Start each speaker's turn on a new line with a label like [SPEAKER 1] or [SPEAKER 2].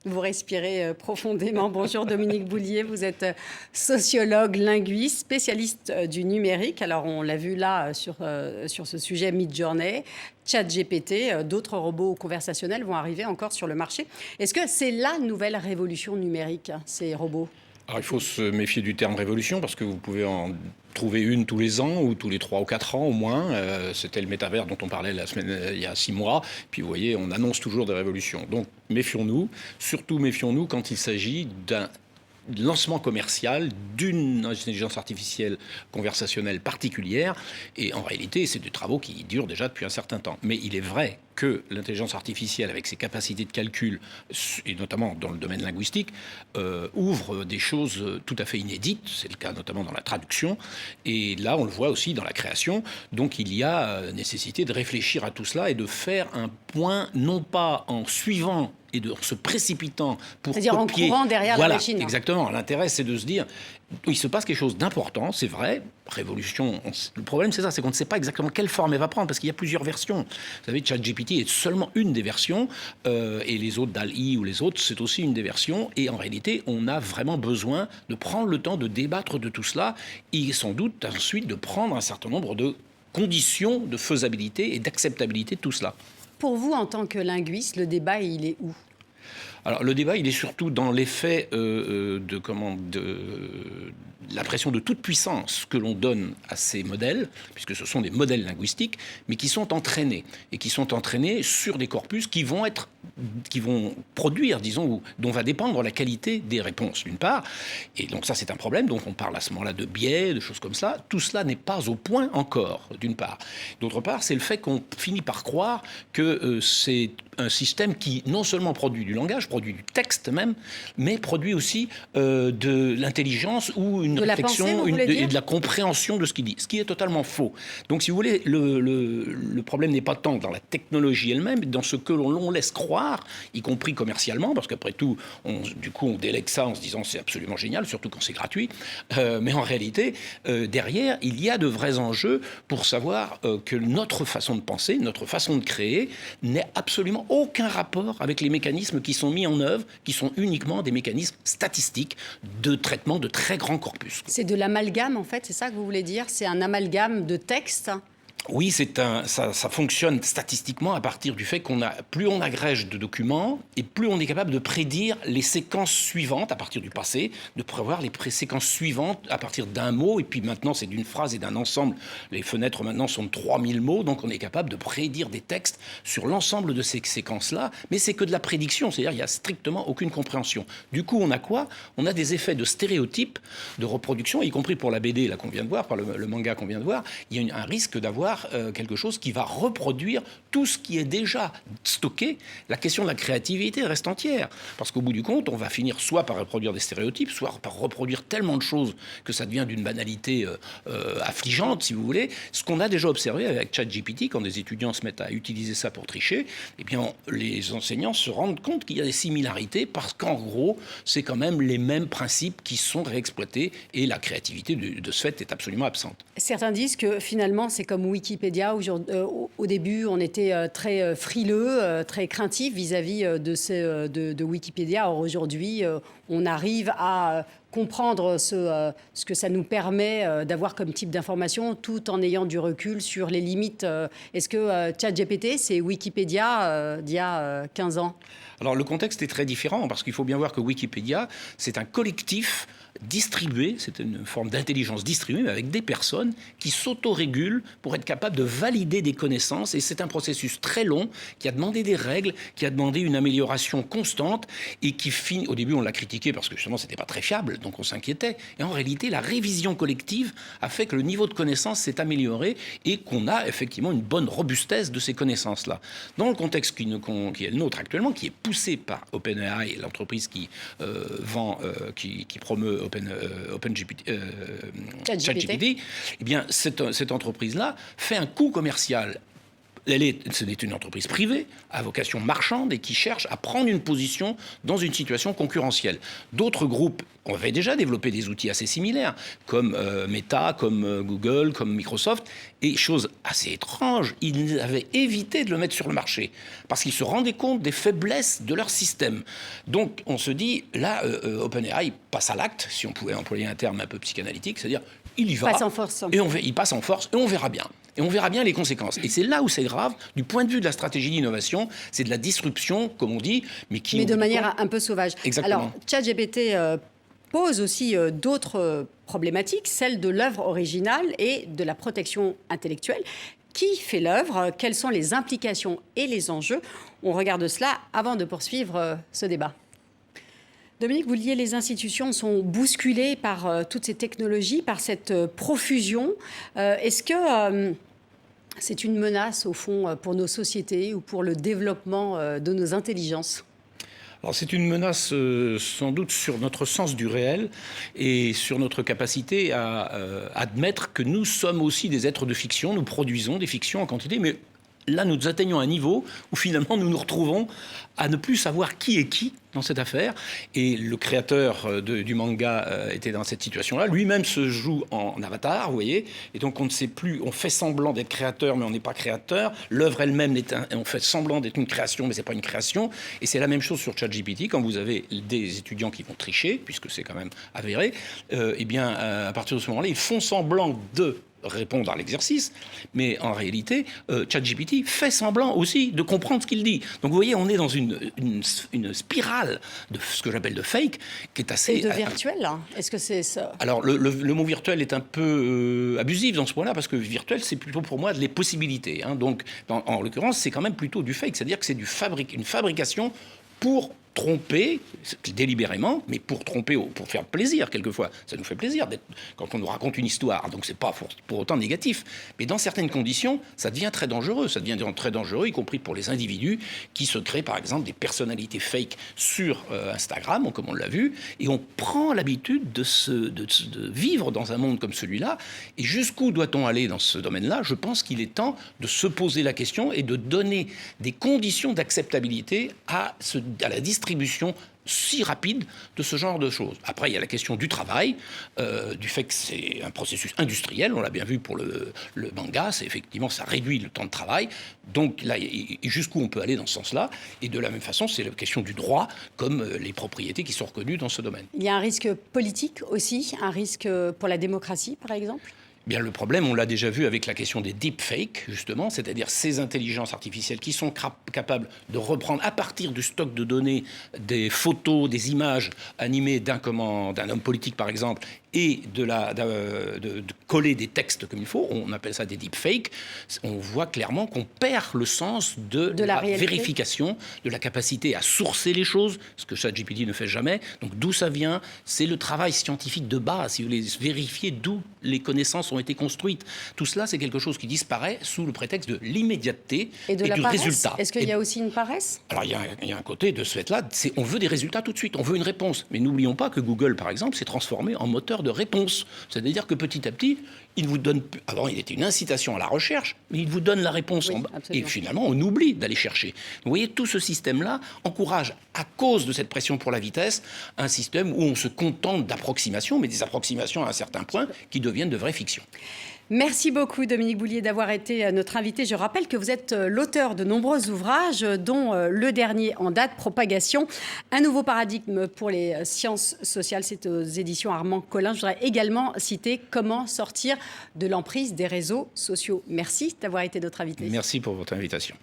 [SPEAKER 1] Vous respirez profondément. Bonjour Dominique Boulier, vous êtes sociologue, linguiste, spécialiste du numérique. Alors on l'a vu là sur ce sujet Midjourney, ChatGPT, d'autres robots conversationnels vont arriver encore sur le marché. Est-ce que c'est la nouvelle révolution numérique, ces robots ?
[SPEAKER 2] Alors, il faut se méfier du terme révolution parce que vous pouvez en trouver une tous les ans ou tous les 3 ou 4 ans au moins. C'était le métavers dont on parlait il y a 6 mois. Puis vous voyez, on annonce toujours des révolutions. Donc méfions-nous. Surtout méfions-nous quand il s'agit d'un lancement commercial d'une intelligence artificielle conversationnelle particulière. Et en réalité, c'est des travaux qui durent déjà depuis un certain temps. Mais il est vrai que l'intelligence artificielle, avec ses capacités de calcul, et notamment dans le domaine linguistique, ouvre des choses tout à fait inédites. C'est le cas notamment dans la traduction. Et là, on le voit aussi dans la création. Donc, il y a nécessité de réfléchir à tout cela et de faire un point, non pas en suivant et de se précipitant pour
[SPEAKER 1] c'est-à-dire
[SPEAKER 2] copier.
[SPEAKER 1] en courant derrière
[SPEAKER 2] Voilà,
[SPEAKER 1] la machine.
[SPEAKER 2] Exactement. L'intérêt, c'est de se dire, il se passe quelque chose d'important, c'est vrai. Révolution. Le problème, c'est ça, c'est qu'on ne sait pas exactement quelle forme elle va prendre, parce qu'il y a plusieurs versions. Vous savez, ChatGPT est seulement une des versions, et les autres, DALL-E ou les autres, c'est aussi une des versions. Et en réalité, on a vraiment besoin de prendre le temps de débattre de tout cela, et sans doute ensuite de prendre un certain nombre de conditions de faisabilité et d'acceptabilité de tout cela.
[SPEAKER 1] Pour vous, en tant que linguiste, le débat, il est où ?
[SPEAKER 2] Alors, le débat, il est surtout dans l'effet l'impression de toute puissance que l'on donne à ces modèles, puisque ce sont des modèles linguistiques, mais qui sont entraînés, et qui sont entraînés sur des corpus qui vont produire, disons, dont va dépendre la qualité des réponses, d'une part. Et donc ça, c'est un problème. Donc on parle à ce moment-là de biais, de choses comme ça. Tout cela n'est pas au point encore, d'une part. D'autre part, c'est le fait qu'on finit par croire que c'est un système qui non seulement produit du langage, produit du texte même, mais produit aussi de l'intelligence ou une réflexion et de la compréhension de ce qu'il dit, ce qui est totalement faux. Donc, si vous voulez, le problème n'est pas tant dans la technologie elle-même, mais dans ce que l'on laisse croire, y compris commercialement, parce qu'après tout, on délègue ça en se disant c'est absolument génial, surtout quand c'est gratuit. Mais en réalité, derrière, il y a de vrais enjeux pour savoir que notre façon de penser, notre façon de créer, n'est absolument aucun rapport avec les mécanismes qui sont mis en œuvre, qui sont uniquement des mécanismes statistiques de traitement de très grands corpus.
[SPEAKER 1] C'est de l'amalgame, en fait, c'est ça que vous voulez dire ? C'est un amalgame de textes ?
[SPEAKER 2] Oui, ça fonctionne statistiquement à partir du fait plus on agrège de documents et plus on est capable de prédire les séquences suivantes à partir du passé, de prévoir les séquences suivantes à partir d'un mot, et puis maintenant c'est d'une phrase et d'un ensemble. Les fenêtres maintenant sont de 3000 mots, donc on est capable de prédire des textes sur l'ensemble de ces séquences-là, mais c'est que de la prédiction, c'est-à-dire il n'y a strictement aucune compréhension. Du coup, on a quoi ? On a des effets de stéréotypes, de reproduction, y compris pour la BD là, qu'on vient de voir, par le manga qu'on vient de voir, il y a un risque d'avoir quelque chose qui va reproduire tout ce qui est déjà stocké. La question de la créativité reste entière. Parce qu'au bout du compte, on va finir soit par reproduire des stéréotypes, soit par reproduire tellement de choses que ça devient d'une banalité affligeante, si vous voulez. Ce qu'on a déjà observé avec ChatGPT, quand des étudiants se mettent à utiliser ça pour tricher, eh bien, les enseignants se rendent compte qu'il y a des similarités parce qu'en gros, c'est quand même les mêmes principes qui sont réexploités et la créativité de ce fait est absolument absente.
[SPEAKER 1] Certains disent que finalement, c'est comme Wikipédia. Au début, on était très frileux, très craintif vis-à-vis de Wikipédia. Or, aujourd'hui, on arrive à comprendre ce que ça nous permet d'avoir comme type d'information tout en ayant du recul sur les limites. Est-ce que ChatGPT, c'est Wikipédia d'il y a 15 ans ?
[SPEAKER 2] Alors le contexte est très différent parce qu'il faut bien voir que Wikipédia, c'est un collectif distribué, c'est une forme d'intelligence distribuée, mais avec des personnes qui s'autorégulent pour être capables de valider des connaissances. Et c'est un processus très long qui a demandé des règles, qui a demandé une amélioration constante et qui finit... Au début, on l'a critiqué parce que justement, c'était pas très fiable, donc on s'inquiétait. Et en réalité, la révision collective a fait que le niveau de connaissance s'est amélioré et qu'on a effectivement une bonne robustesse de ces connaissances-là. Dans le contexte qui est le nôtre actuellement, qui est poussé par OpenAI, l'entreprise qui qui promeut ChatGPT, eh bien, cette entreprise-là fait un coût commercial Ce n'est une entreprise privée, à vocation marchande et qui cherche à prendre une position dans une situation concurrentielle. D'autres groupes avaient déjà développé des outils assez similaires, comme Meta, comme Google, comme Microsoft. Et chose assez étrange, ils avaient évité de le mettre sur le marché parce qu'ils se rendaient compte des faiblesses de leur système. Donc on se dit, là, OpenAI passe à l'acte, si on pouvait employer un terme un peu psychanalytique, c'est-à-dire il y va,
[SPEAKER 1] passe en force.
[SPEAKER 2] Il passe en force et on verra bien. Et on verra bien les conséquences. Et c'est là où c'est grave, du point de vue de la stratégie d'innovation, c'est de la disruption, comme on dit, mais
[SPEAKER 1] de manière un peu sauvage.
[SPEAKER 2] Exactement.
[SPEAKER 1] Alors, ChatGPT pose aussi d'autres problématiques, celle de l'œuvre originale et de la protection intellectuelle. Qui fait l'œuvre? Quelles sont les implications et les enjeux? On regarde cela avant de poursuivre ce débat. Dominique Boulier, les institutions sont bousculées par toutes ces technologies, par cette profusion. Est-ce que c'est une menace, au fond, pour nos sociétés ou pour le développement de nos intelligences?
[SPEAKER 2] Alors c'est une menace sans doute sur notre sens du réel et sur notre capacité à admettre que nous sommes aussi des êtres de fiction, nous produisons des fictions en quantité, mais là nous atteignons un niveau où finalement nous nous retrouvons à ne plus savoir qui est qui dans cette affaire. Et le créateur du manga était dans cette situation-là. Lui-même se joue en avatar, vous voyez. Et donc on ne sait plus, on fait semblant d'être créateur, mais on n'est pas créateur. L'œuvre elle-même, on fait semblant d'être une création, mais c'est pas une création. Et c'est la même chose sur ChatGPT. Quand vous avez des étudiants qui vont tricher, puisque c'est quand même avéré, eh bien, à partir de ce moment-là, ils font semblant de répondre à l'exercice, mais en réalité, ChatGPT fait semblant aussi de comprendre ce qu'il dit. Donc vous voyez, on est dans une spirale de ce que j'appelle de fake, qui est assez...
[SPEAKER 1] Et de virtuel, hein. Est-ce que c'est ça?
[SPEAKER 2] Alors, le mot virtuel est un peu abusif dans ce point-là, parce que virtuel, c'est plutôt pour moi les possibilités. Hein. Donc, en l'occurrence, c'est quand même plutôt du fake, c'est-à-dire que c'est une fabrication pour tromper délibérément, mais pour tromper, pour faire plaisir quelquefois. Ça nous fait plaisir quand on nous raconte une histoire, donc c'est pas pour autant négatif. Mais dans certaines conditions, ça devient très dangereux. Ça devient très dangereux, y compris pour les individus qui se créent par exemple des personnalités fake sur Instagram, comme on l'a vu, et on prend l'habitude de vivre dans un monde comme celui-là. Et jusqu'où doit-on aller dans ce domaine-là? Je pense qu'il est temps de se poser la question et de donner des conditions d'acceptabilité à la distribution si rapide de ce genre de choses. Après, il y a la question du travail, du fait que c'est un processus industriel, on l'a bien vu pour le manga, c'est effectivement, ça réduit le temps de travail. Donc là, jusqu'où on peut aller dans ce sens-là? Et de la même façon, c'est la question du droit, comme les propriétés qui sont reconnues dans ce domaine.
[SPEAKER 1] Il y a un risque politique aussi, un risque pour la démocratie, par exemple?
[SPEAKER 2] Bien, le problème, on l'a déjà vu avec la question des deepfakes, justement, c'est-à-dire ces intelligences artificielles qui sont capables de reprendre à partir du stock de données des photos, des images animées d'un homme politique, par exemple, et de coller des textes comme il faut. On appelle ça des deepfakes. On voit clairement qu'on perd le sens de la vérification, de la capacité à sourcer les choses, ce que ChatGPT ne fait jamais. Donc d'où ça vient? C'est le travail scientifique de base, si vous voulez vérifier d'où les connaissances ont été construites. Tout cela, c'est quelque chose qui disparaît sous le prétexte de l'immédiateté et du résultat.
[SPEAKER 1] Est-ce qu'il y a aussi une paresse?
[SPEAKER 2] Alors, il y a un côté de ce fait-là, on veut des résultats tout de suite, on veut une réponse. Mais n'oublions pas que Google, par exemple, s'est transformé en moteur de réponse. C'est-à-dire que petit à petit, il vous donne... Avant, il était une incitation à la recherche, mais il vous donne la réponse en bas. Et finalement, on oublie d'aller chercher. Vous voyez, tout ce système-là encourage, à cause de cette pression pour la vitesse, un système où on se contente d'approximations, mais des approximations à un certain point qui deviennent de vraies fictions.
[SPEAKER 1] Merci beaucoup Dominique Boulier d'avoir été notre invité. Je rappelle que vous êtes l'auteur de nombreux ouvrages, dont le dernier en date, Propagation, un nouveau paradigme pour les sciences sociales. C'est aux éditions Armand Collin. Je voudrais également citer Comment sortir de l'emprise des réseaux sociaux. Merci d'avoir été notre invité.
[SPEAKER 2] Merci pour votre invitation.